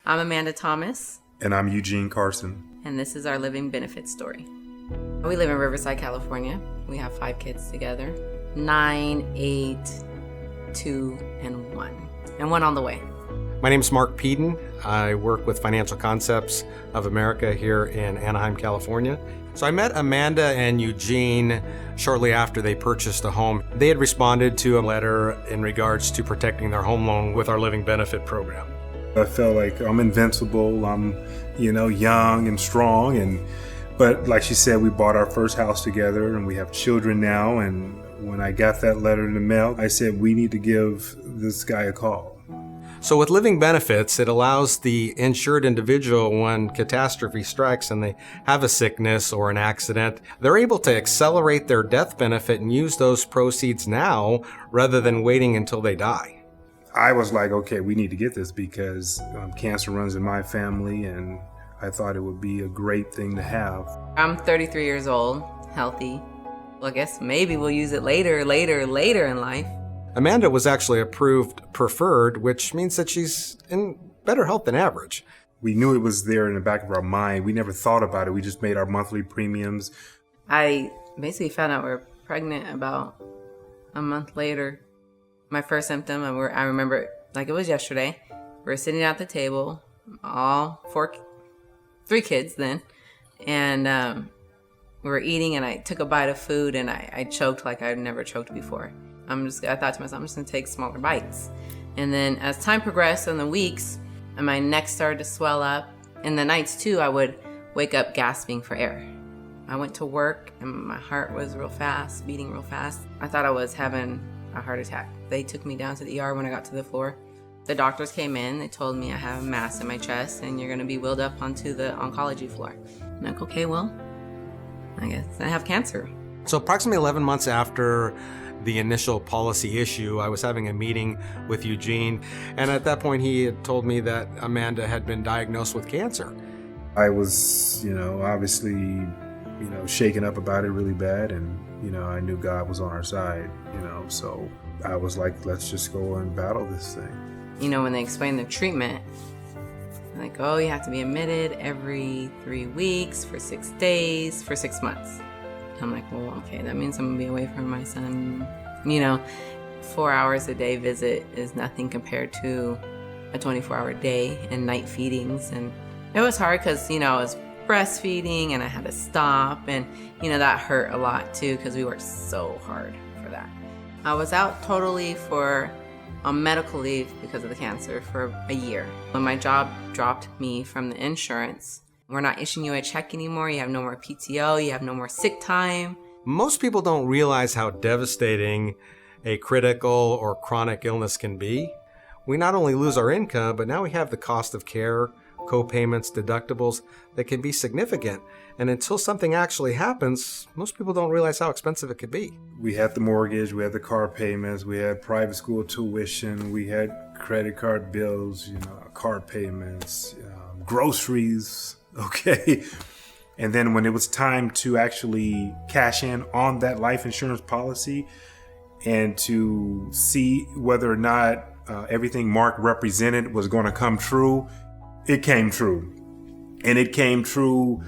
I'm Amanda Thomas. And I'm Eugene Carson. And this is our living benefit story. We live in Riverside, California. We have 5 kids together. 9, 8, 2, and 1. And 1 on the way. My name is Mark Peden. I work with Financial Concepts of America here in Anaheim, California. So I met Amanda and Eugene shortly after they purchased a home. They had responded to a letter in regards to protecting their home loan with our living benefit program. I felt like I'm invincible. I'm, young and strong. But like she said, we bought our first house together and we have children now. And when I got that letter in the mail, I said, we need to give this guy a call. So with living benefits, it allows the insured individual, when catastrophe strikes and they have a sickness or an accident, they're able to accelerate their death benefit and use those proceeds now rather than waiting until they die. I was like, okay, we need to get this because cancer runs in my family, and I thought it would be a great thing to have. I'm 33 years old, healthy. Well, I guess maybe we'll use it later in life. Amanda was actually approved preferred, which means that she's in better health than average. We knew it was there in the back of our mind. We never thought about it. We just made our monthly premiums. I basically found out we were pregnant about a month later. My first symptom, I remember it like it was yesterday. We were sitting at the table, all 3 kids then, and we were eating, and I took a bite of food, and I choked like I'd never choked before. I thought to myself, I'm just gonna take smaller bites. And then as time progressed in the weeks, and my neck started to swell up, and the nights too, I would wake up gasping for air. I went to work, and my heart was beating real fast. I thought I was having a heart attack. They took me down to the ER when I got to the floor. The doctors came in, they told me I have a mass in my chest and you're gonna be wheeled up onto the oncology floor. I'm like, okay, well, I guess I have cancer. So approximately 11 months after the initial policy issue, I was having a meeting with Eugene, and at that point he had told me that Amanda had been diagnosed with cancer. I was, obviously, shaken up about it really bad, and I knew God was on our side, so I was like, let's just go and battle this thing. When they explained the treatment, like, oh, you have to be admitted every 3 weeks for 6 days for 6 months. I'm like, well, okay, that means I'm gonna be away from my son. 4 hours a day visit is nothing compared to a 24-hour day and night feedings. And it was hard because, I was breastfeeding and I had to stop, and that hurt a lot too because we worked so hard for that. I was out totally on medical leave because of the cancer for a year. When my job dropped me from the insurance, we're not issuing you a check anymore. You have no more PTO. You have no more sick time. Most people don't realize how devastating a critical or chronic illness can be. We not only lose our income, but now we have the cost of care, co-payments, deductibles that can be significant. And until something actually happens, most people don't realize how expensive it could be. We had the mortgage, we had the car payments, we had private school tuition, we had credit card bills, car payments, groceries, okay? And then when it was time to actually cash in on that life insurance policy and to see whether or not everything Mark represented was going to come true, it came true. And it came true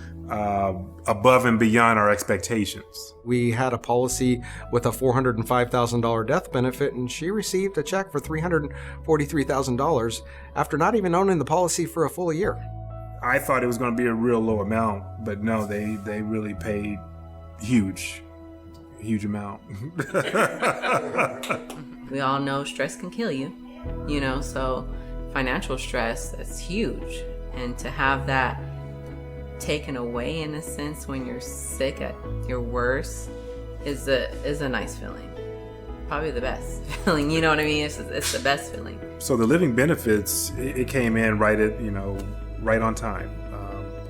above and beyond our expectations. We had a policy with a $405,000 death benefit, and she received a check for $343,000 after not even owning the policy for a full year. I thought it was going to be a real low amount, but no, they really paid huge amount. We all know stress can kill you, so financial stress, that's huge. And to have that taken away in a sense when you're sick at your worst is a nice feeling. Probably the best feeling, you know what I mean? It's the best feeling. So the living benefits, it came in right on time.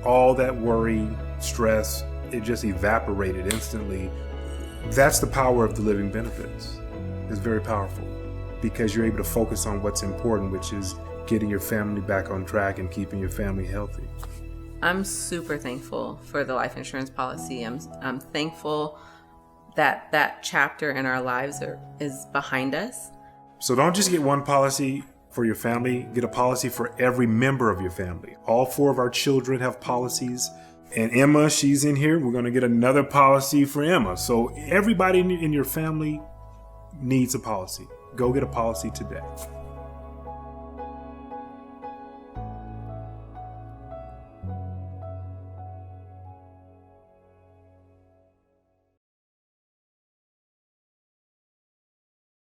All that worry, stress, it just evaporated instantly. That's the power of the living benefits. It's very powerful because you're able to focus on what's important, which is getting your family back on track and keeping your family healthy. I'm super thankful for the life insurance policy. I'm thankful that that chapter in our lives is behind us. So don't just get one policy, for your family. Get a policy for every member of your family. All 4 of our children have policies. And Emma, she's in here. We're going to get another policy for Emma. So everybody in your family needs a policy. Go get a policy today.